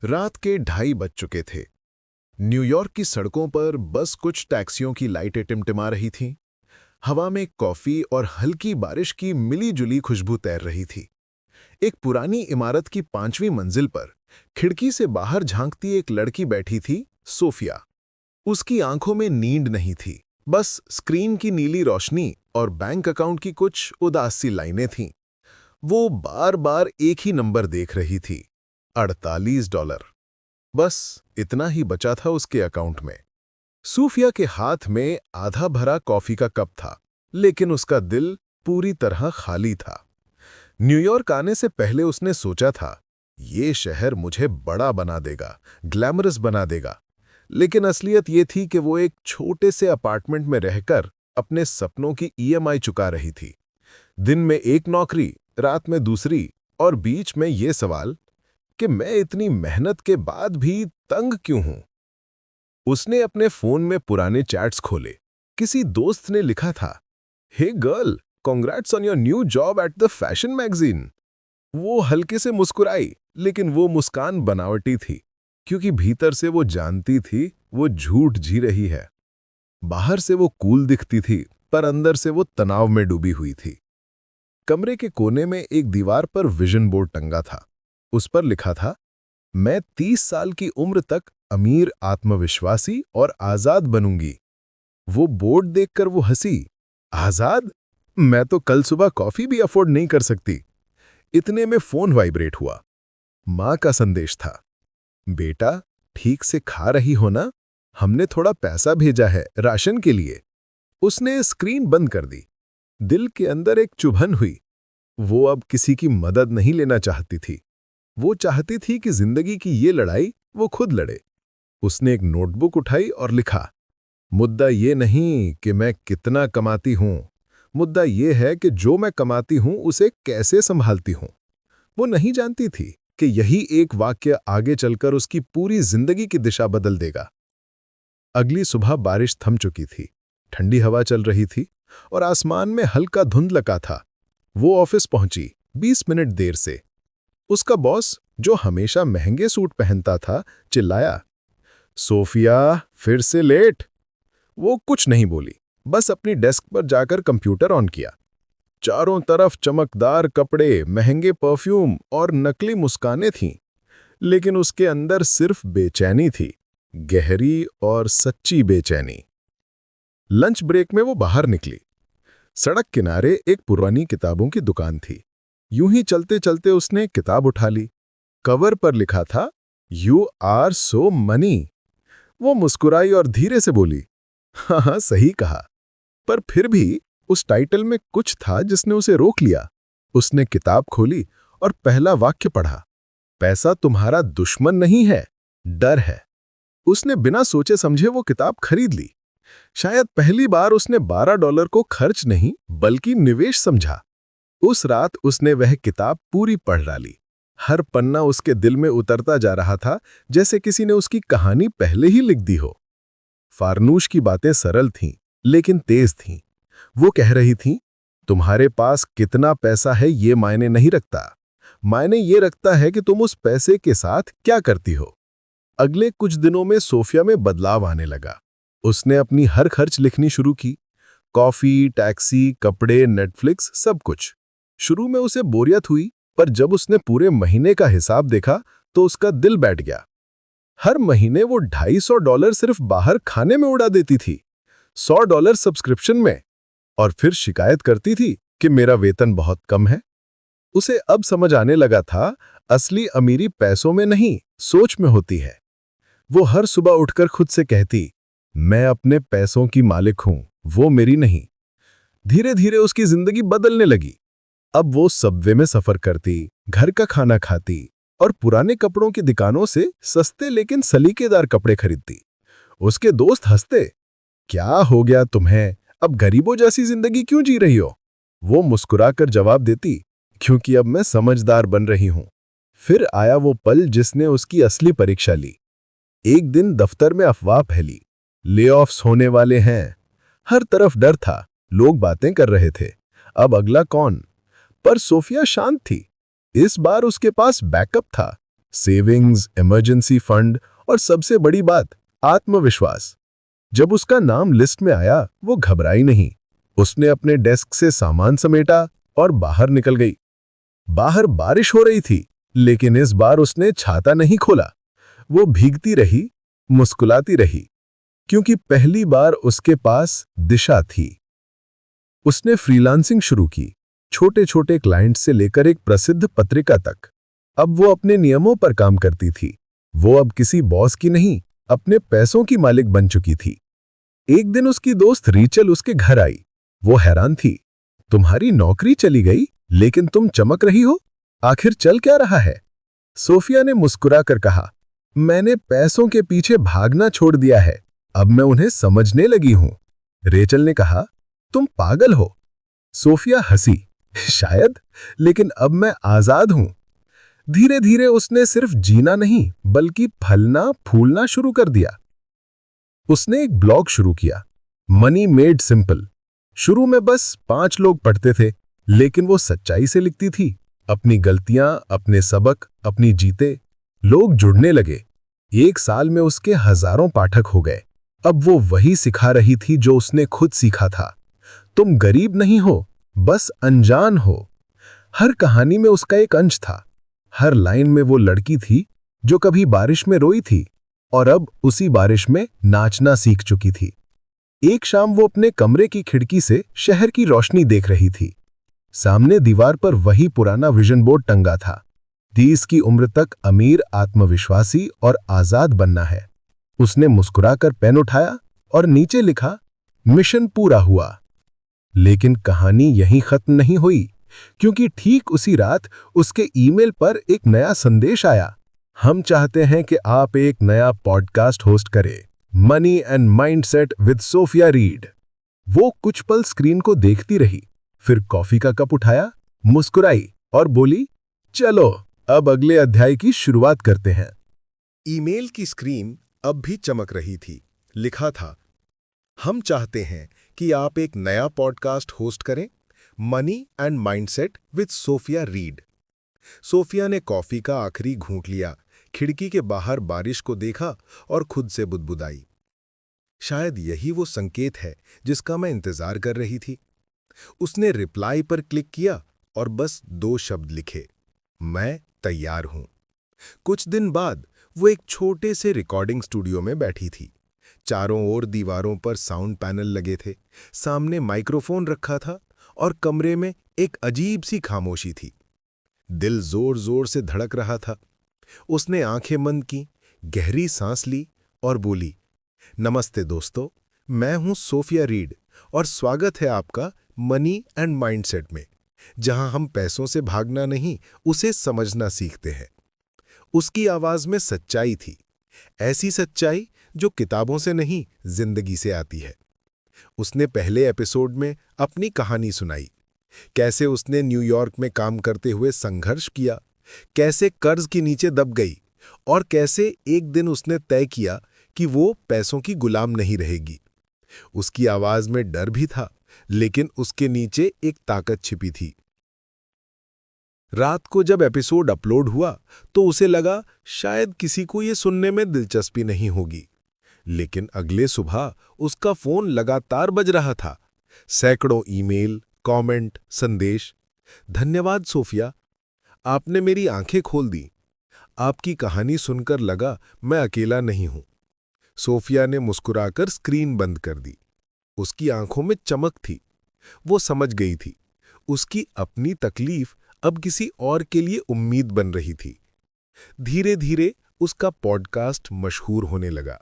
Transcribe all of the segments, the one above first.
रात के 2:30 बज चुके थे। न्यूयॉर्क की सड़कों पर बस कुछ टैक्सियों की लाइटें टिमटिमा रही थीं। हवा में कॉफी और हल्की बारिश की मिली-जुली खुशबू तैर रही थी। एक पुरानी इमारत की 5वीं मंजिल पर खिड़की से बाहर झांकती एक लड़की बैठी थी, सोफिया। उसकी आंखों में नींद नहीं थी, बस स्क्रीन की नीली रोशनी और बैंक अकाउंट की कुछ उदास सी लाइनें थीं। वो बार-बार एक ही नंबर देख रही थी, $48। बस इतना ही बचा था उसके अकाउंट में। सूफिया के हाथ में आधा भरा कॉफी का कप था, लेकिन उसका दिल पूरी तरह खाली था। न्यूयॉर्क आने से पहले उसने सोचा था, ये शहर मुझे बड़ा बना देगा, ग्लैमरस बना देगा। लेकिन असलियत ये थी कि वो एक छोटे से अपार्टमेंट में रहकर अपने सपनों की ईएमआई चुका रही थी। दिन में एक नौकरी, रात में दूसरी, और बीच में ये सवाल कि मैं इतनी मेहनत के बाद भी तंग क्यों हूं। उसने अपने फोन में पुराने चैट्स खोले। किसी दोस्त ने लिखा था, hey girl, congrats on your new job at the fashion magazine. वो हल्के से मुस्कुराई, लेकिन वो मुस्कान बनावटी थी, क्योंकि भीतर से वो जानती थी वो झूठ जी रही है। बाहर से वो कूल दिखती थी, पर अंदर से वो तनाव में डूबी हुई थी। कमरे के कोने में एक दीवार पर विजन बोर्ड टंगा था। उस पर लिखा था, मैं 30 साल की उम्र तक अमीर, आत्मविश्वासी और आजाद बनूंगी। वो बोर्ड देखकर वो हंसी। आजाद? मैं तो कल सुबह कॉफी भी अफोर्ड नहीं कर सकती। इतने में फोन वाइब्रेट हुआ। माँ का संदेश था, बेटा, ठीक से खा रही हो ना? हमने थोड़ा पैसा भेजा है राशन के लिए। उसने स्क्रीन बंद कर दी। दिल के अंदर एक चुभन हुई। वो अब किसी की मदद नहीं लेना चाहती थी। वो चाहती थी कि जिंदगी की ये लड़ाई वो खुद लड़े। उसने एक नोटबुक उठाई और लिखा, मुद्दा ये नहीं कि मैं कितना कमाती हूं, मुद्दा ये है कि जो मैं कमाती हूं उसे कैसे संभालती हूं। वो नहीं जानती थी कि यही एक वाक्य आगे चलकर उसकी पूरी जिंदगी की दिशा बदल देगा। अगली सुबह बारिश थम चुकी थी, ठंडी हवा चल रही थी और आसमान में हल्का धुंध लगा था। वो ऑफिस पहुंची 20 मिनट देर से। उसका बॉस, जो हमेशा महंगे सूट पहनता था, चिल्लाया, सोफिया, फिर से लेट। वो कुछ नहीं बोली, बस अपनी डेस्क पर जाकर कंप्यूटर ऑन किया। चारों तरफ चमकदार कपड़े, महंगे परफ्यूम और नकली मुस्कानें थीं, लेकिन उसके अंदर सिर्फ बेचैनी थी, गहरी और सच्ची बेचैनी। लंच ब्रेक में वो बाहर निकली। सड़क किनारे एक पुरानी किताबों की दुकान थी। यूं ही चलते चलते उसने एक किताब उठा ली। कवर पर लिखा था, यू आर सो मनी। वो मुस्कुराई और धीरे से बोली, हाँ हाँ, सही कहा। पर फिर भी उस टाइटल में कुछ था जिसने उसे रोक लिया। उसने किताब खोली और पहला वाक्य पढ़ा, पैसा तुम्हारा दुश्मन नहीं है, डर है। उसने बिना सोचे समझे वो किताब खरीद ली। शायद पहली बार उसने $12 को खर्च नहीं बल्कि निवेश समझा। उस रात उसने वह किताब पूरी पढ़ डाली। हर पन्ना उसके दिल में उतरता जा रहा था, जैसे किसी ने उसकी कहानी पहले ही लिख दी हो। फारनूश की बातें सरल थीं, लेकिन तेज थीं। वो कह रही थी, तुम्हारे पास कितना पैसा है ये मायने नहीं रखता, मायने ये रखता है कि तुम उस पैसे के साथ क्या करती हो। अगले कुछ दिनों में सोफिया में बदलाव आने लगा। उसने अपनी हर खर्च लिखनी शुरू की, कॉफी, टैक्सी, कपड़े, नेटफ्लिक्स, सब कुछ। शुरू में उसे बोरियत हुई, पर जब उसने पूरे महीने का हिसाब देखा तो उसका दिल बैठ गया। हर महीने वो $250 सिर्फ बाहर खाने में उड़ा देती थी, $100 सब्सक्रिप्शन में, और फिर शिकायत करती थी कि मेरा वेतन बहुत कम है। उसे अब समझ आने लगा था, असली अमीरी पैसों में नहीं, सोच में होती है। वो हर सुबह उठकर खुद से कहती, मैं अपने पैसों की मालिक हूं, वो मेरी नहीं। धीरे धीरे उसकी जिंदगी बदलने लगी। अब वो सबवे में सफर करती, घर का खाना खाती और पुराने कपड़ों की दुकानों से सस्ते लेकिन सलीकेदार कपड़े खरीदती। उसके दोस्त हंसते, क्या हो गया तुम्हें, अब गरीबों जैसी जिंदगी क्यों जी रही हो? वो मुस्कुराकर जवाब देती, क्योंकि अब मैं समझदार बन रही हूं। फिर आया वो पल जिसने उसकी असली परीक्षा ली। एक दिन दफ्तर में अफवाह फैली, ले-ऑफ्स होने वाले हैं। हर तरफ डर था, लोग बातें कर रहे थे, अब अगला कौन? पर सोफिया शांत थी। इस बार उसके पास बैकअप था। सेविंग्स, इमरजेंसी फंड और सबसे बड़ी बात, आत्मविश्वास। जब उसका नाम लिस्ट में आया, वो घबराई नहीं। उसने अपने डेस्क से सामान समेटा और बाहर निकल गई। बाहर बारिश हो रही थी, लेकिन इस बार उसने छाता नहीं खोला। वो भीगती रही, मुस्कुराती रही, क्योंकि पहली बार उसके पास दिशा थी। उसने फ्रीलांसिंग शुरू की, छोटे छोटे क्लाइंट से लेकर एक प्रसिद्ध पत्रिका तक। अब वो अपने नियमों पर काम करती थी। वो अब किसी बॉस की नहीं, अपने पैसों की मालिक बन चुकी थी। एक दिन उसकी दोस्त रीचल उसके घर आई। वो हैरान थी। तुम्हारी नौकरी चली गई, लेकिन तुम चमक रही हो। आखिर चल क्या रहा है? सोफिया ने मुस्कुराकर कहा, मैंने पैसों के पीछे भागना छोड़ दिया है। अब मैं उन्हें समझने लगी हूं। रेचल ने कहा, तुम पागल हो। सोफिया हंसी, शायद, लेकिन अब मैं आजाद हूं। धीरे धीरे उसने सिर्फ जीना नहीं, बल्कि फलना फूलना शुरू कर दिया। उसने एक ब्लॉग शुरू किया, मनी मेड सिंपल। शुरू में बस 5 लोग पढ़ते थे, लेकिन वो सच्चाई से लिखती थी। अपनी गलतियां, अपने सबक, अपनी जीते। लोग जुड़ने लगे। 1 साल में उसके हजारों पाठक हो गए। अब वो वही सिखा रही थी जो उसने खुद सीखा था। तुम गरीब नहीं हो, बस अनजान हो। हर कहानी में उसका एक अंश था। हर लाइन में वो लड़की थी जो कभी बारिश में रोई थी और अब उसी बारिश में नाचना सीख चुकी थी। एक शाम वो अपने कमरे की खिड़की से शहर की रोशनी देख रही थी। सामने दीवार पर वही पुराना विजन बोर्ड टंगा था। 30 की उम्र तक अमीर, आत्मविश्वासी और आजाद बनना है। उसने मुस्कुराकर पेन उठाया और नीचे लिखा, मिशन पूरा हुआ। लेकिन कहानी यहीं खत्म नहीं हुई, क्योंकि ठीक उसी रात उसके ईमेल पर एक नया संदेश आया। हम चाहते हैं कि आप एक नया पॉडकास्ट होस्ट करें, money and mindset with Sophia Reid. वो कुछ पल स्क्रीन को देखती रही, फिर कॉफी का कप उठाया, मुस्कुराई और बोली, चलो अब अगले अध्याय की शुरुआत करते हैं। ईमेल की स्क्रीन अब भी चमक रही थी। लिखा था, हम चाहते हैं कि आप एक नया पॉडकास्ट होस्ट करें, money and mindset with Sophia Reid. Sophia ने कॉफी का आखिरी घूंट लिया, खिड़की के बाहर बारिश को देखा और खुद से बुदबुदाई, शायद यही वो संकेत है जिसका मैं इंतजार कर रही थी। उसने रिप्लाई पर क्लिक किया और बस 2 शब्द लिखे, मैं तैयार हूं। कुछ दिन बाद वो एक छोटे से रिकॉर्डिंग स्टूडियो में बैठी थी। चारों ओर दीवारों पर साउंड पैनल लगे थे, सामने माइक्रोफोन रखा था और कमरे में एक अजीब सी खामोशी थी। दिल जोर जोर से धड़क रहा था। उसने आंखें बंद की, गहरी सांस ली और बोली, नमस्ते दोस्तों, मैं हूं सोफिया रीड और स्वागत है आपका मनी एंड माइंडसेट में, जहां हम पैसों से भागना नहीं, उसे समझना सीखते हैं। उसकी आवाज में सच्चाई थी, ऐसी सच्चाई जो किताबों से नहीं, जिंदगी से आती है। उसने पहले एपिसोड में अपनी कहानी सुनाई, कैसे उसने न्यूयॉर्क में काम करते हुए संघर्ष किया, कैसे कर्ज के नीचे दब गई और कैसे एक दिन उसने तय किया कि वो पैसों की गुलाम नहीं रहेगी। उसकी आवाज में डर भी था, लेकिन उसके नीचे एक ताकत छिपी थी। रात को जब एपिसोड अपलोड हुआ तो उसे लगा शायद किसी को ये सुनने में दिलचस्पी नहीं होगी, लेकिन अगले सुबह उसका फोन लगातार बज रहा था। सैकड़ों ईमेल, कमेंट, संदेश। धन्यवाद सोफिया, आपने मेरी आंखें खोल दी। आपकी कहानी सुनकर लगा मैं अकेला नहीं हूं। सोफिया ने मुस्कुराकर स्क्रीन बंद कर दी। उसकी आंखों में चमक थी। वो समझ गई थी, उसकी अपनी तकलीफ अब किसी और के लिए उम्मीद बन रही थी। धीरे धीरे उसका पॉडकास्ट मशहूर होने लगा।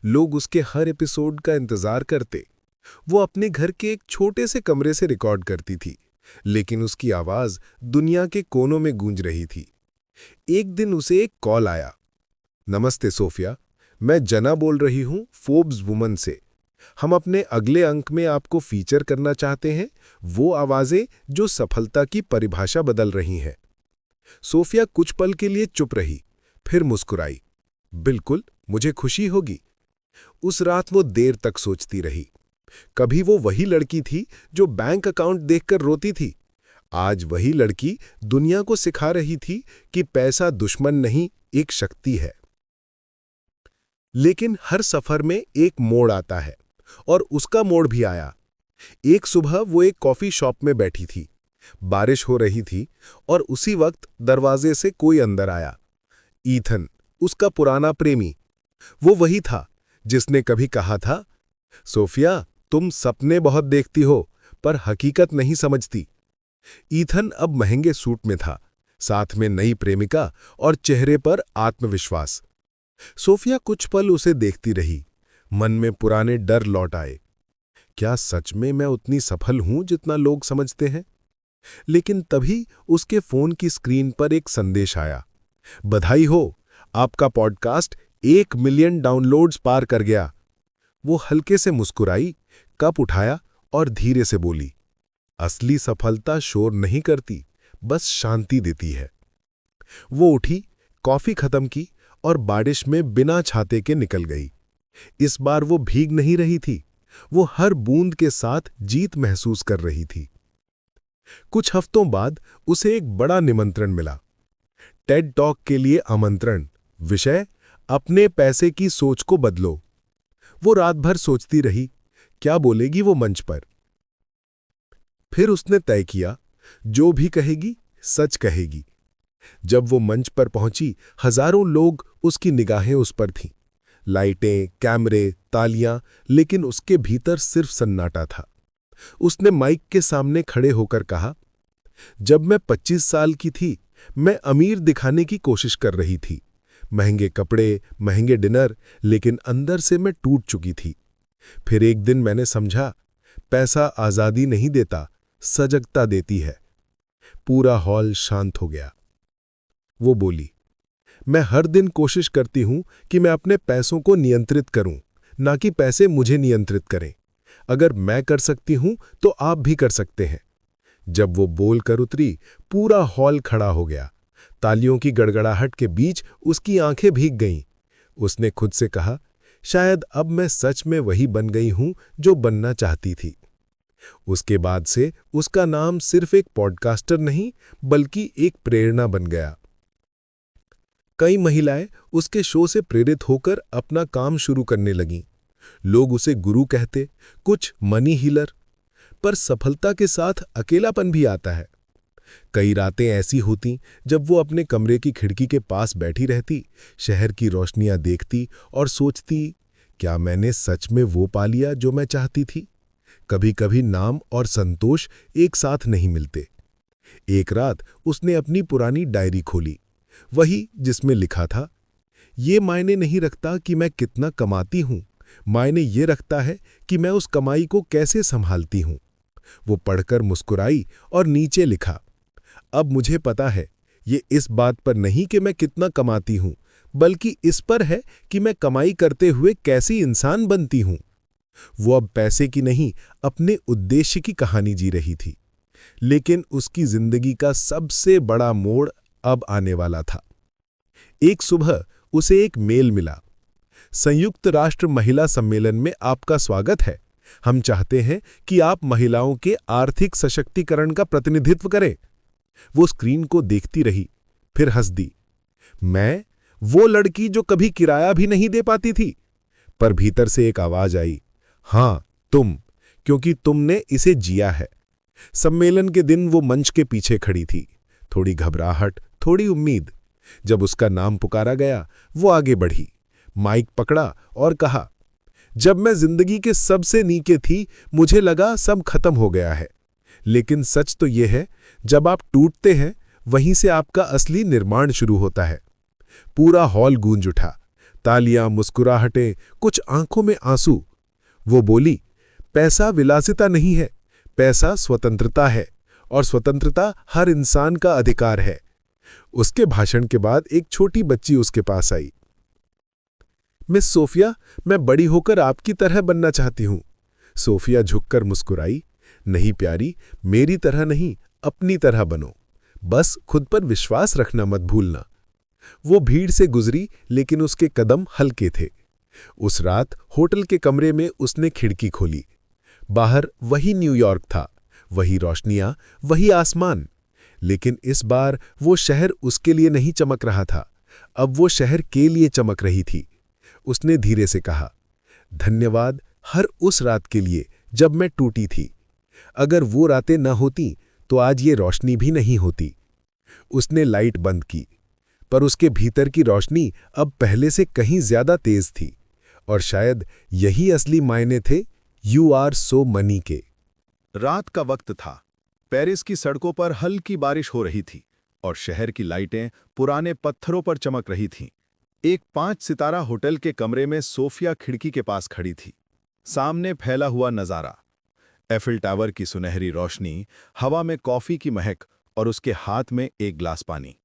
लोग उसके हर एपिसोड का इंतजार करते। वो अपने घर के एक छोटे से कमरे से रिकॉर्ड करती थी, लेकिन उसकी आवाज दुनिया के कोनों में गूंज रही थी। एक दिन उसे एक कॉल आया, नमस्ते सोफिया, मैं जना बोल रही हूं फोर्ब्स वुमन से। हम अपने अगले अंक में आपको फीचर करना चाहते हैं, वो आवाजें जो सफलता की परिभाषा बदल रही हैं। सोफिया कुछ पल के लिए चुप रही, फिर मुस्कुराई, बिल्कुल, मुझे खुशी होगी। उस रात वो देर तक सोचती रही। कभी वो वही लड़की थी जो बैंक अकाउंट देखकर रोती थी, आज वही लड़की दुनिया को सिखा रही थी कि पैसा दुश्मन नहीं, एक शक्ति है। लेकिन हर सफर में एक मोड़ आता है, और उसका मोड़ भी आया। एक सुबह वो एक कॉफी शॉप में बैठी थी। बारिश हो रही थी और उसी वक्त दरवाजे से कोई अंदर आया। ईथन, उसका पुराना प्रेमी। वो वही था जिसने कभी कहा था, सोफिया, तुम सपने बहुत देखती हो पर हकीकत नहीं समझती। ईथन अब महंगे सूट में था, साथ में नई प्रेमिका और चेहरे पर आत्मविश्वास। सोफिया कुछ पल उसे देखती रही। मन में पुराने डर लौट आए। क्या सच में मैं उतनी सफल हूं जितना लोग समझते हैं? लेकिन तभी उसके फोन की स्क्रीन पर एक संदेश आया, बधाई हो, आपका पॉडकास्ट 1 मिलियन डाउनलोड्स पार कर गया। वो हल्के से मुस्कुराई, कप उठाया और धीरे से बोली, असली सफलता शोर नहीं करती, बस शांति देती है। वो उठी, कॉफी खत्म की और बारिश में बिना छाते के निकल गई। इस बार वो भीग नहीं रही थी, वो हर बूंद के साथ जीत महसूस कर रही थी। कुछ हफ्तों बाद उसे एक बड़ा निमंत्रण मिला, टेड टॉक के लिए आमंत्रण। विषय, अपने पैसे की सोच को बदलो। वो रात भर सोचती रही, क्या बोलेगी वो मंच पर। फिर उसने तय किया, जो भी कहेगी सच कहेगी। जब वो मंच पर पहुंची, हजारों लोग, उसकी निगाहें उस पर थीं। लाइटें, कैमरे, तालियां, लेकिन उसके भीतर सिर्फ सन्नाटा था। उसने माइक के सामने खड़े होकर कहा, जब मैं 25 साल की थी, मैं अमीर दिखाने की कोशिश कर रही थी। महंगे कपड़े, महंगे डिनर, लेकिन अंदर से मैं टूट चुकी थी। फिर एक दिन मैंने समझा, पैसा आजादी नहीं देता, सजगता देती है। पूरा हॉल शांत हो गया। वो बोली, मैं हर दिन कोशिश करती हूं कि मैं अपने पैसों को नियंत्रित करूं, ना कि पैसे मुझे नियंत्रित करें। अगर मैं कर सकती हूं तो आप भी कर सकते हैं। जब वो बोलकर उतरी, पूरा हॉल खड़ा हो गया। तालियों की गड़गड़ाहट के बीच उसकी आंखें भीग गईं। उसने खुद से कहा, शायद अब मैं सच में वही बन गई हूं जो बनना चाहती थी। उसके बाद से उसका नाम सिर्फ एक पॉडकास्टर नहीं, बल्कि एक प्रेरणा बन गया। कई महिलाएं उसके शो से प्रेरित होकर अपना काम शुरू करने लगीं। लोग उसे गुरु कहते, कुछ मनी हीलर। पर सफलता के साथ अकेलापन भी आता है। कई रातें ऐसी होती जब वो अपने कमरे की खिड़की के पास बैठी रहती, शहर की रोशनियां देखती और सोचती, क्या मैंने सच में वो पा लिया जो मैं चाहती थी? कभी कभी नाम और संतोष एक साथ नहीं मिलते। एक रात उसने अपनी पुरानी डायरी खोली, वही जिसमें लिखा था, ये मायने नहीं रखता कि मैं कितना कमाती हूं, मायने ये रखता है कि मैं उस कमाई को कैसे संभालती हूं। वो पढ़कर मुस्कुराई और नीचे लिखा, अब मुझे पता है, ये इस बात पर नहीं कि मैं कितना कमाती हूं, बल्कि इस पर है कि मैं कमाई करते हुए कैसी इंसान बनती हूं। वो अब पैसे की नहीं, अपने उद्देश्य की कहानी जी रही थी। लेकिन उसकी जिंदगी का सबसे बड़ा मोड़ अब आने वाला था। एक सुबह उसे एक मेल मिला, संयुक्त राष्ट्र महिला सम्मेलन में आपका स्वागत है। हम चाहते हैं कि आप महिलाओं के आर्थिक सशक्तिकरण का प्रतिनिधित्व करें। वो स्क्रीन को देखती रही, फिर हंस दी। मैं, वो लड़की जो कभी किराया भी नहीं दे पाती थी। पर भीतर से एक आवाज आई, हां तुम, क्योंकि तुमने इसे जिया है। सम्मेलन के दिन वो मंच के पीछे खड़ी थी, थोड़ी घबराहट, थोड़ी उम्मीद। जब उसका नाम पुकारा गया, वो आगे बढ़ी, माइक पकड़ा और कहा, जब मैं जिंदगी के सबसे नीचे थी, मुझे लगा सब खत्म हो गया है। लेकिन सच तो यह है, जब आप टूटते हैं, वहीं से आपका असली निर्माण शुरू होता है। पूरा हॉल गूंज उठा, तालियां, मुस्कुराहटें, कुछ आंखों में आंसू। वो बोली, पैसा विलासिता नहीं है, पैसा स्वतंत्रता है, और स्वतंत्रता हर इंसान का अधिकार है। उसके भाषण के बाद एक छोटी बच्ची उसके पास आई। मिस सोफिया, मैं बड़ी होकर आपकी तरह बनना चाहती हूं। सोफिया झुककर मुस्कुराई, नहीं प्यारी, मेरी तरह नहीं, अपनी तरह बनो। बस खुद पर विश्वास रखना मत भूलना। वो भीड़ से गुजरी, लेकिन उसके कदम हल्के थे। उस रात होटल के कमरे में उसने खिड़की खोली। बाहर वही न्यूयॉर्क था, वही रोशनियां, वही आसमान। लेकिन इस बार वो शहर उसके लिए नहीं चमक रहा था, अब वो शहर के लिए चमक रही थी। उसने धीरे से कहा, धन्यवाद हर उस रात के लिए जब मैं टूटी थी। अगर वो रातें न होती तो आज ये रोशनी भी नहीं होती। उसने लाइट बंद की, पर उसके भीतर की रोशनी अब पहले से कहीं ज्यादा तेज थी, और शायद यही असली मायने थे यू आर सो मनी के। रात का वक्त था। पेरिस की सड़कों पर हल्की बारिश हो रही थी और शहर की लाइटें पुराने पत्थरों पर चमक रही थीं। एक 5 सितारा होटल के कमरे में सोफिया खिड़की के पास खड़ी थी। सामने फैला हुआ नजारा, एफिल टावर की सुनहरी रोशनी, हवा में कॉफी की महक और उसके हाथ में एक गिलास पानी।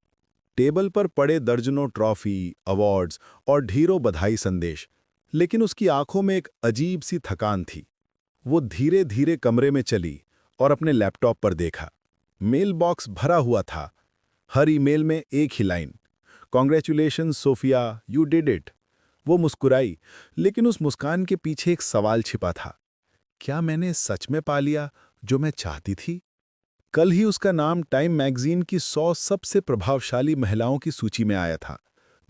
टेबल पर पड़े दर्जनों ट्रॉफी, अवार्ड्स और ढेरों बधाई संदेश, लेकिन उसकी आंखों में एक अजीब सी थकान थी। वो धीरे धीरे कमरे में चली और अपने लैपटॉप पर देखा। मेल बॉक्स भरा हुआ था। हर ईमेल में एक ही line, congratulation Sophia, you did it. वो मुस्कुराई, लेकिन उस मुस्कान के पीछे एक सवाल छिपा था। क्या मैंने सच में पा लिया जो मैं चाहती थी? कल ही उसका नाम टाइम मैगजीन की 100 सबसे प्रभावशाली महिलाओं की सूची में आया था।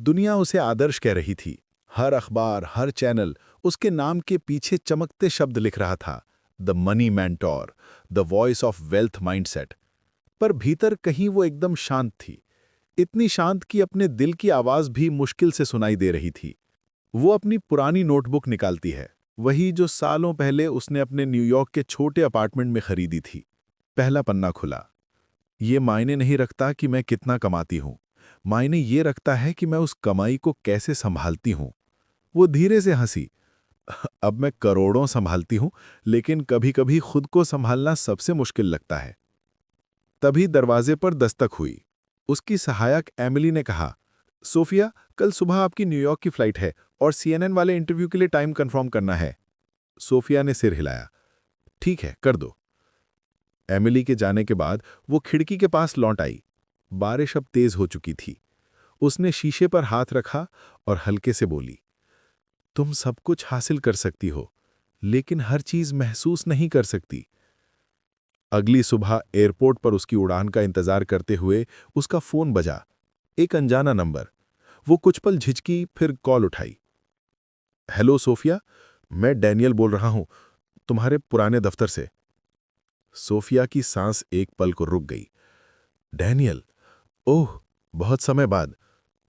दुनिया उसे आदर्श कह रही थी। हर अखबार, हर चैनल उसके नाम के पीछे चमकते शब्द लिख रहा था, the money mentor, the voice of wealth mindset. पर भीतर कहीं वो एकदम शांत थी, इतनी शांत कि अपने दिल की आवाज भी मुश्किल से सुनाई दे रही थी। वो अपनी पुरानी नोटबुक निकालती है, वही जो सालों पहले उसने अपने न्यूयॉर्क के छोटे अपार्टमेंट में खरीदी थी। पहला पन्ना खुला। ये मायने नहीं रखता कि मैं कितना कमाती हूं, मायने ये रखता है कि मैं उस कमाई को कैसे संभालती हूं। वो धीरे से हंसी। अब मैं करोड़ों संभालती हूं, लेकिन कभी-कभी खुद को संभालना सबसे मुश्किल लगता है। तभी दरवाजे पर दस्तक हुई। उसकी सहायक एमिली ने कहा, सोफिया, कल सुबह आपकी न्यूयॉर्क की फ्लाइट है और CNN वाले इंटरव्यू के लिए टाइम कंफर्म करना है। सोफिया ने सिर हिलाया। ठीक है, कर दो। एमिली के जाने के बाद वो खिड़की के पास लौट आई। बारिश अब तेज हो चुकी थी। उसने शीशे पर हाथ रखा और हल्के से बोली, तुम सब कुछ हासिल कर सकती हो, लेकिन हर चीज महसूस नहीं कर सकती। अगली सुबह एयरपोर्ट पर उसकी उड़ान का इंतजार करते हुए उसका फोन बजा। एक अनजाना नंबर। वो कुछ पल झिझकी, फिर कॉल उठाई। हेलो सोफिया, मैं डैनियल बोल रहा हूं, तुम्हारे पुराने दफ्तर से। सोफिया की सांस एक पल को रुक गई। डैनियल, ओह, बहुत समय बाद,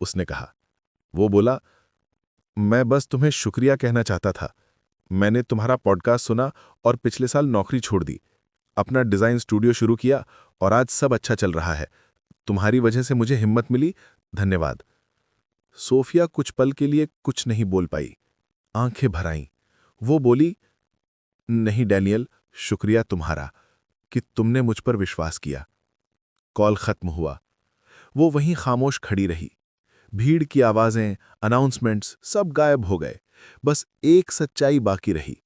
उसने कहा। वो बोला, मैं बस तुम्हें शुक्रिया कहना चाहता था। मैंने तुम्हारा पॉडकास्ट सुना और पिछले साल नौकरी छोड़ दी, अपना डिजाइन स्टूडियो शुरू किया और आज सब अच्छा चल रहा है। तुम्हारी वजह से मुझे हिम्मत मिली, धन्यवाद। सोफिया कुछ पल के लिए कुछ नहीं बोल पाई, आंखें भर आईं। वो बोली, नहीं डैनियल, शुक्रिया तुम्हारा कि तुमने मुझ पर विश्वास किया। कॉल खत्म हुआ। वो वहीं खामोश खड़ी रही। भीड़ की आवाजें, अनाउंसमेंट्स सब गायब हो गए। बस एक सच्चाई बाकी रही।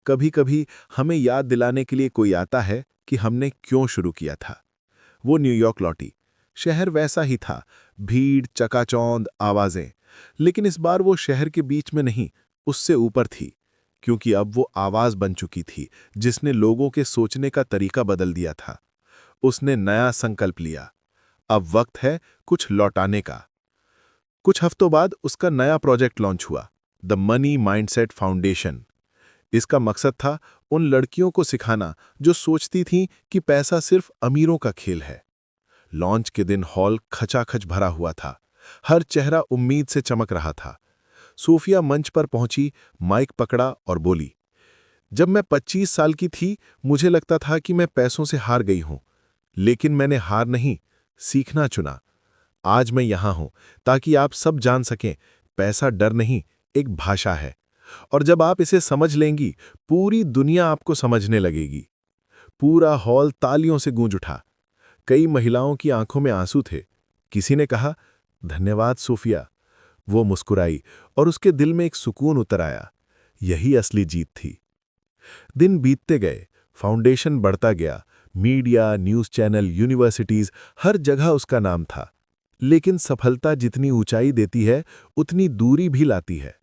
कभी कभी हमें याद दिलाने के लिए कोई आता है कि हमने क्यों शुरू किया था। वो न्यूयॉर्क लौटी। शहर वैसा ही था, भीड़, चकाचौंध, आवाजें। लेकिन इस बार वो शहर के बीच में नहीं, उससे ऊपर थी, क्योंकि अब वो आवाज बन चुकी थी जिसने लोगों के सोचने का तरीका बदल दिया था। उसने नया संकल्प लिया। अब वक्त है कुछ लौटाने का। कुछ हफ्तों बाद उसका नया प्रोजेक्ट लॉन्च हुआ, द मनी माइंडसेट फाउंडेशन। इसका मकसद था उन लड़कियों को सिखाना जो सोचती थीं कि पैसा सिर्फ अमीरों का खेल है। लॉन्च के दिन हॉल खचाखच भरा हुआ था। हर चेहरा उम्मीद से चमक रहा था। सोफिया मंच पर पहुंची, माइक पकड़ा और बोली, जब मैं 25 साल की थी, मुझे लगता था कि मैं पैसों से हार गई हूं, लेकिन मैंने हार नहीं, सीखना चुना। आज मैं यहां हूं ताकि आप सब जान सकें, पैसा डर नहीं, एक भाषा है, और जब आप इसे समझ लेंगी, पूरी दुनिया आपको समझने लगेगी। पूरा हॉल तालियों से गूंज उठा। कई महिलाओं की आंखों में आंसू थे। किसी ने कहा, धन्यवाद सोफिया। वो मुस्कुराई और उसके दिल में एक सुकून उतर आया। यही असली जीत थी। दिन बीतते गए, फाउंडेशन बढ़ता गया। मीडिया, न्यूज़ चैनल, यूनिवर्सिटीज, हर जगह उसका नाम था। लेकिन सफलता जितनी ऊंचाई देती है, उतनी दूरी भी लाती है।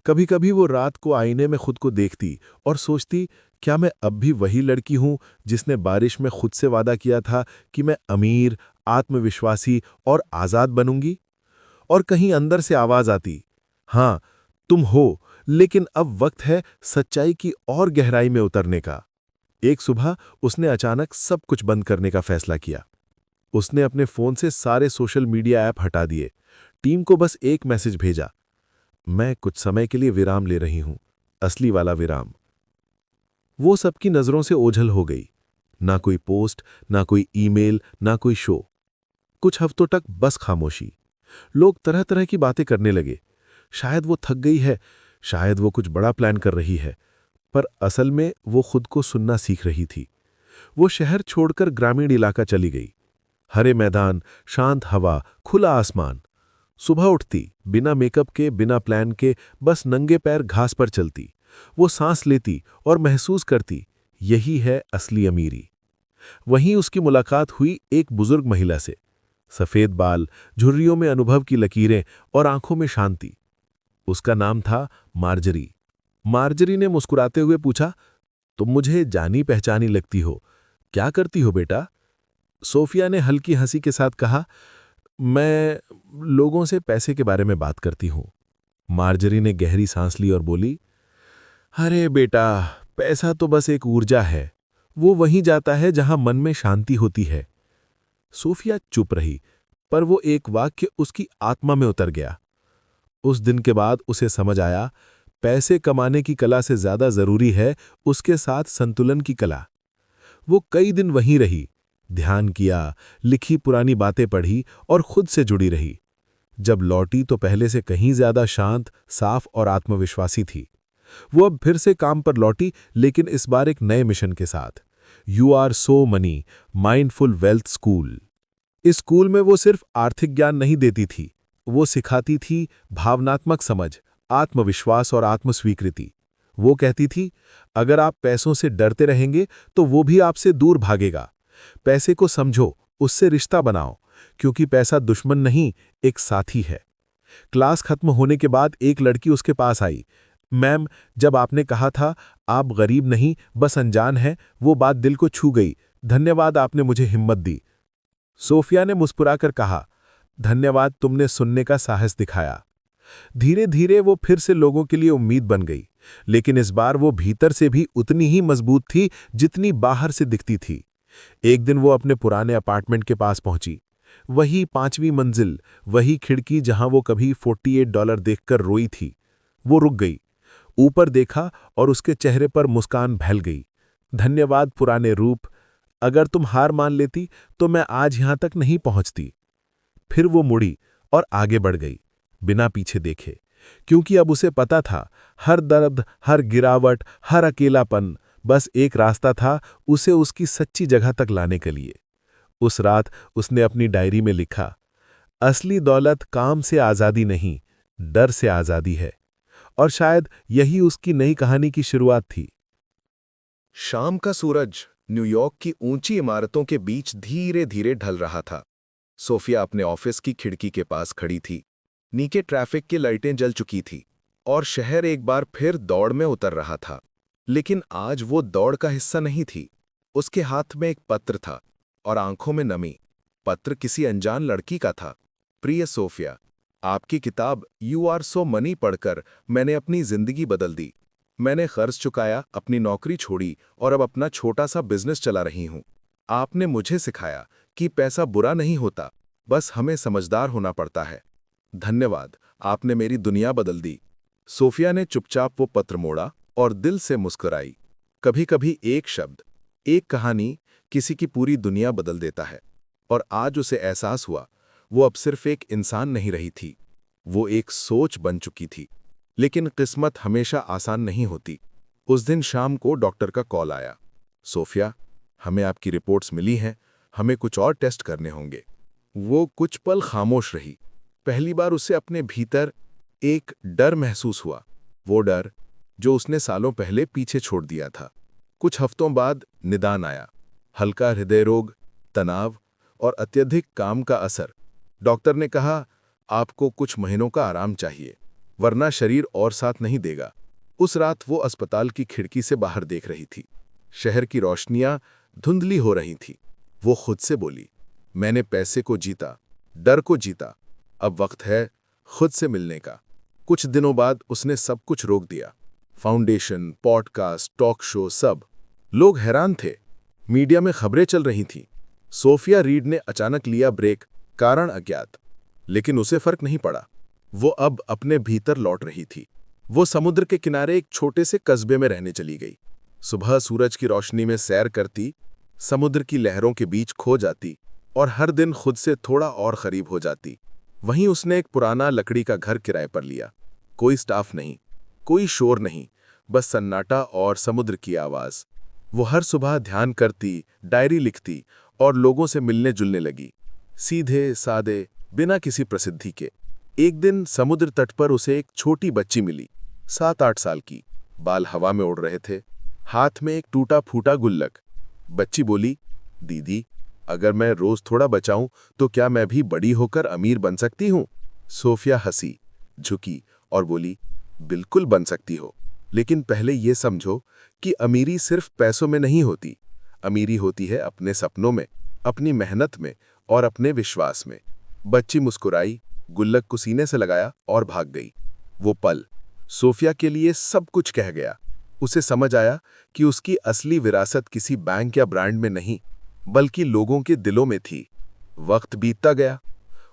कभी-कभी वो रात को आईने में खुद को देखती और सोचती, क्या मैं अब भी वही लड़की हूं जिसने बारिश में खुद से वादा किया था कि मैं अमीर, आत्मविश्वासी और आजाद बनूंगी? और कहीं अंदर से आवाज आती, हाँ, तुम हो, लेकिन अब वक्त है सच्चाई की और गहराई में उतरने का। एक सुबह उसने अचानक सब कुछ बंद करने का फैसला किया। उसने अपने फोन से सारे सोशल मीडिया ऐप हटा दिए, टीम को बस एक मैसेज भेजा, मैं कुछ समय के लिए विराम ले रही हूं, असली वाला विराम। वो सबकी नजरों से ओझल हो गई। ना कोई पोस्ट, ना कोई ईमेल, ना कोई शो। कुछ हफ्तों तक बस खामोशी। लोग तरह तरह की बातें करने लगे। शायद वो थक गई है, शायद वो कुछ बड़ा प्लान कर रही है, पर असल में वो खुद को सुनना सीख रही थी। वो शहर छोड़कर ग्रामीण इलाका चली गई। हरे मैदान, शांत हवा, खुला आसमान। सुबह उठती, बिना मेकअप के, बिना प्लान के, बस नंगे पैर घास पर चलती। वो सांस लेती और महसूस करती, यही है असली अमीरी। वहीं उसकी मुलाकात हुई एक बुजुर्ग महिला से। सफेद बाल, झुर्रियों में अनुभव की लकीरें और आंखों में शांति। उसका नाम था मार्जरी। मार्जरी ने मुस्कुराते हुए पूछा, तुम मुझे जानी पहचानी लगती हो, क्या करती हो बेटा? सोफिया ने हल्की हंसी के साथ कहा, मैं लोगों से पैसे के बारे में बात करती हूं। मार्जरी ने गहरी सांस ली और बोली, अरे बेटा, पैसा तो बस एक ऊर्जा है। वो वहीं जाता है जहां मन में शांति होती है। सोफिया चुप रही, पर वो एक वाक्य उसकी आत्मा में उतर गया। उस दिन के बाद उसे समझ आया, पैसे कमाने की कला से ज्यादा जरूरी है उसके साथ संतुलन की कला। वो कई दिन वहीं रही, ध्यान किया, लिखी पुरानी बातें पढ़ी और खुद से जुड़ी रही। जब लौटी तो पहले से कहीं ज्यादा शांत, साफ और आत्मविश्वासी थी। वो अब फिर से काम पर लौटी, लेकिन इस बार एक नए मिशन के साथ। You are so money mindful wealth school. इस स्कूल में वो सिर्फ आर्थिक ज्ञान नहीं देती थी, वो सिखाती थी भावनात्मक समझ, आत्मविश्वास और आत्मस्वीकृति। वो कहती थी, अगर आप पैसों से डरते रहेंगे तो वो भी आपसे दूर भागेगा। पैसे को समझो, उससे रिश्ता बनाओ, क्योंकि पैसा दुश्मन नहीं, एक साथी है। क्लास खत्म होने के बाद एक लड़की उसके पास आई। मैम, जब आपने कहा था आप गरीब नहीं बस अनजान हैं, वो बात दिल को छू गई। धन्यवाद, आपने मुझे हिम्मत दी। सोफिया ने मुस्कुराकर कहा, धन्यवाद, तुमने सुनने का साहस दिखाया। धीरे धीरे वो फिर से लोगों के लिए उम्मीद बन गई, लेकिन इस बार वो भीतर से भी उतनी ही मजबूत थी जितनी बाहर से दिखती थी। एक दिन वो अपने पुराने अपार्टमेंट के पास पहुंची। वही 5वीं मंजिल, वही खिड़की जहां वो कभी $48 देखकर रोई थी। वो रुक गई, ऊपर देखा और उसके चेहरे पर मुस्कान फैल गई। धन्यवाद पुराने रूप, अगर तुम हार मान लेती तो मैं आज यहां तक नहीं पहुंचती। फिर वो मुड़ी और आगे बढ़ गई, बिना पीछे देखे, क्योंकि अब उसे पता था, हर दर्द, हर गिरावट, हर अकेलापन, बस एक रास्ता था उसे उसकी सच्ची जगह तक लाने के लिए। उस रात उसने अपनी डायरी में लिखा, असली दौलत काम से आज़ादी नहीं, डर से आज़ादी है। और शायद यही उसकी नई कहानी की शुरुआत थी। शाम का सूरज न्यूयॉर्क की ऊंची इमारतों के बीच धीरे धीरे ढल रहा था। सोफिया अपने ऑफिस की खिड़की के पास खड़ी थी। नीचे ट्रैफिक की लाइटें जल चुकी थी और शहर एक बार फिर दौड़ में उतर रहा था। लेकिन आज वो दौड़ का हिस्सा नहीं थी। उसके हाथ में एक पत्र था और आंखों में नमी। पत्र किसी अनजान लड़की का था। प्रिय सोफिया, आपकी किताब यू आर सो मनी पढ़कर मैंने अपनी जिंदगी बदल दी। मैंने कर्ज चुकाया, अपनी नौकरी छोड़ी और अब अपना छोटा सा बिजनेस चला रही हूं। आपने मुझे सिखाया कि पैसा बुरा नहीं होता, बस हमें समझदार होना पड़ता है। धन्यवाद, आपने मेरी दुनिया बदल दी। सोफिया ने चुपचाप वो पत्र मोड़ा और दिल से मुस्कुराई। कभी कभी एक शब्द, एक कहानी किसी की पूरी दुनिया बदल देता है। और आज उसे एहसास हुआ, वो अब सिर्फ एक इंसान नहीं रही थी, वो एक सोच बन चुकी थी। लेकिन किस्मत हमेशा आसान नहीं होती। उस दिन शाम को डॉक्टर का कॉल आया। सोफिया, हमें आपकी रिपोर्ट्स मिली हैं, हमें कुछ और टेस्ट करने होंगे। वो कुछ पल खामोश रही। पहली बार उसे अपने भीतर एक डर महसूस हुआ, वो डर जो उसने सालों पहले पीछे छोड़ दिया था। कुछ हफ्तों बाद निदान आया, हल्का हृदय रोग, तनाव और अत्यधिक काम का असर। डॉक्टर ने कहा, आपको कुछ महीनों का आराम चाहिए, वरना शरीर और साथ नहीं देगा। उस रात वो अस्पताल की खिड़की से बाहर देख रही थी। शहर की रोशनियां धुंधली हो रही थीं। वो खुद से बोली, मैंने पैसे को जीता, डर को जीता, अब वक्त है खुद से मिलने का। कुछ दिनों बाद उसने सब कुछ रोक दिया। फाउंडेशन, पॉडकास्ट, टॉक शो, सब। लोग हैरान थे। मीडिया में खबरें चल रही थीं। सोफिया रीड ने अचानक लिया ब्रेक, कारण अज्ञात। लेकिन उसे फर्क नहीं पड़ा। वो अब अपने भीतर लौट रही थी। वो समुद्र के किनारे एक छोटे से कस्बे में रहने चली गई। सुबह सूरज की रोशनी में सैर करती, समुद्र की लहरों के बीच खो जाती और हर दिन खुद से थोड़ा और करीब हो जाती। वहीं उसने एक पुराना लकड़ी का घर किराए पर लिया। कोई स्टाफ नहीं, कोई शोर नहीं, बस सन्नाटा और समुद्र की आवाज। वो हर सुबह ध्यान करती, डायरी लिखती और लोगों से मिलने जुलने लगी, सीधे सादे, बिना किसी प्रसिद्धि के। एक दिन समुद्र तट पर उसे एक छोटी बच्ची मिली, 7-8 साल की। बाल हवा में उड़ रहे थे, हाथ में एक टूटा फूटा गुल्लक। बच्ची बोली, दीदी, अगर मैं रोज थोड़ा बचाऊं तो क्या मैं भी बड़ी होकर अमीर बन सकती हूं? सोफिया हंसी, झुकी और बोली, बिल्कुल बन सकती हो, लेकिन पहले ये समझो कि अमीरी सिर्फ पैसों में नहीं होती। अमीरी होती है अपने सपनों में, अपनी मेहनत में और अपने विश्वास में। बच्ची मुस्कुराई, गुल्लक को सीने से लगाया और भाग गई। वो पल सोफिया के लिए सब कुछ कह गया। उसे समझ आया कि उसकी असली विरासत किसी बैंक या ब्रांड में नहीं, बल्कि लोगों के दिलों में थी। वक्त बीतता गया,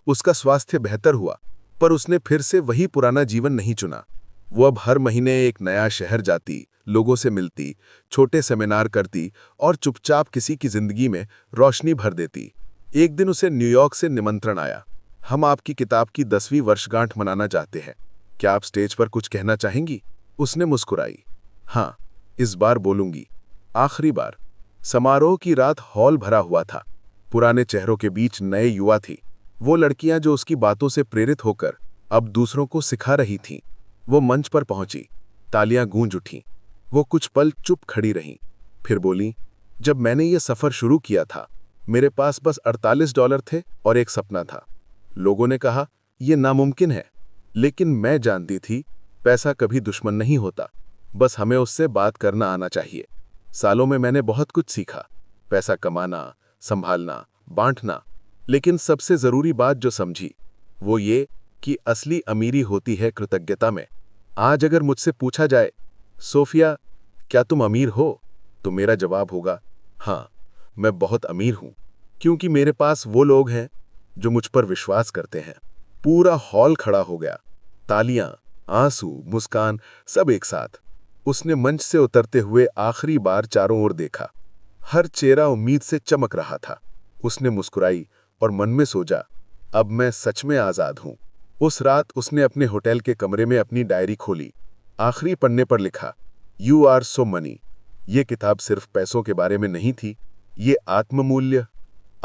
उसका स्वास्थ्य बेहतर हुआ, पर उसने फिर से वही पुराना जीवन नहीं चुना। वो अब हर महीने एक नया शहर जाती, लोगों से मिलती, छोटे सेमिनार करती और चुपचाप किसी की जिंदगी में रोशनी भर देती। एक दिन उसे न्यूयॉर्क से निमंत्रण आया, हम आपकी किताब की 10वीं वर्षगांठ मनाना चाहते हैं, क्या आप स्टेज पर कुछ कहना चाहेंगी? उसने मुस्कुराई, हाँ, इस बार बोलूंगी, आखिरी बार। समारोह की रात हॉल भरा हुआ था। पुराने चेहरों के बीच नए युवा थी, वो लड़कियां जो उसकी बातों से प्रेरित होकर अब दूसरों को सिखा रही थीं। वो मंच पर पहुंची, तालियां गूंज उठीं। वो कुछ पल चुप खड़ी रहीं, फिर बोली, जब मैंने ये सफर शुरू किया था, मेरे पास बस $48 थे और एक सपना था। लोगों ने कहा, यह नामुमकिन है, लेकिन मैं जानती थी पैसा कभी दुश्मन नहीं होता, बस हमें उससे बात करना आना चाहिए। सालों में मैंने बहुत कुछ सीखा, पैसा कमाना, संभालना, बांटना, लेकिन सबसे जरूरी बात जो समझी वो ये कि असली अमीरी होती है कृतज्ञता में। आज अगर मुझसे पूछा जाए, सोफिया, क्या तुम अमीर हो, तो मेरा जवाब होगा, हाँ, मैं बहुत अमीर हूं, क्योंकि मेरे पास वो लोग हैं जो मुझ पर विश्वास करते हैं। पूरा हॉल खड़ा हो गया, तालियां, आंसू, मुस्कान, सब एक साथ। उसने मंच से उतरते हुए आखिरी बार चारों ओर देखा। हर चेहरा उम्मीद से चमक रहा था। उसने मुस्कुराई और मन में सोचा, अब मैं सच में आजाद हूं। उस रात उसने अपने होटल के कमरे में अपनी डायरी खोली। आखिरी पन्ने पर लिखा, यू आर सो मनी। ये किताब सिर्फ पैसों के बारे में नहीं थी, ये आत्ममूल्य,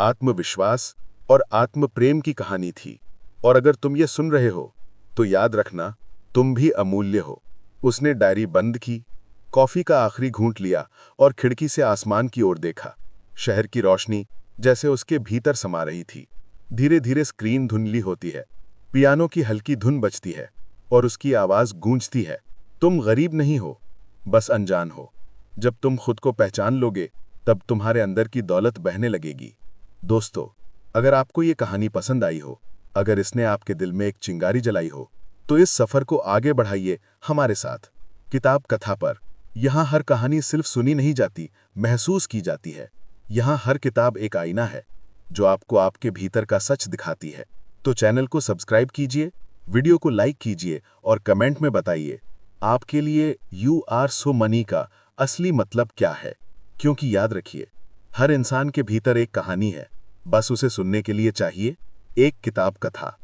आत्मविश्वास और आत्म प्रेम की कहानी थी। और अगर तुम ये सुन रहे हो तो याद रखना, तुम भी अमूल्य हो। उसने डायरी बंद की, कॉफी का आखिरी घूंट लिया और खिड़की से आसमान की ओर देखा। शहर की रोशनी जैसे उसके भीतर समा रही थी। धीरे धीरे स्क्रीन धुंधली होती है, पियानो की हल्की धुन बजती है और उसकी आवाज गूंजती है, तुम गरीब नहीं हो, बस अनजान हो। जब तुम खुद को पहचान लोगे, तब तुम्हारे अंदर की दौलत बहने लगेगी। दोस्तों, अगर आपको ये कहानी पसंद आई हो, अगर इसने आपके दिल में एक चिंगारी जलाई हो, तो इस सफर को आगे बढ़ाइए हमारे साथ। किताब कथा पर यहाँ हर कहानी सिर्फ सुनी नहीं जाती, महसूस की जाती है। यहाँ हर किताब एक आईना है जो आपको आपके भीतर का सच दिखाती है। तो चैनल को सब्सक्राइब कीजिए, वीडियो को लाइक कीजिए और कमेंट में बताइए आपके लिए यू आर सो मनी का असली मतलब क्या है। क्योंकि याद रखिए, हर इंसान के भीतर एक कहानी है, बस उसे सुनने के लिए चाहिए एक किताब कथा।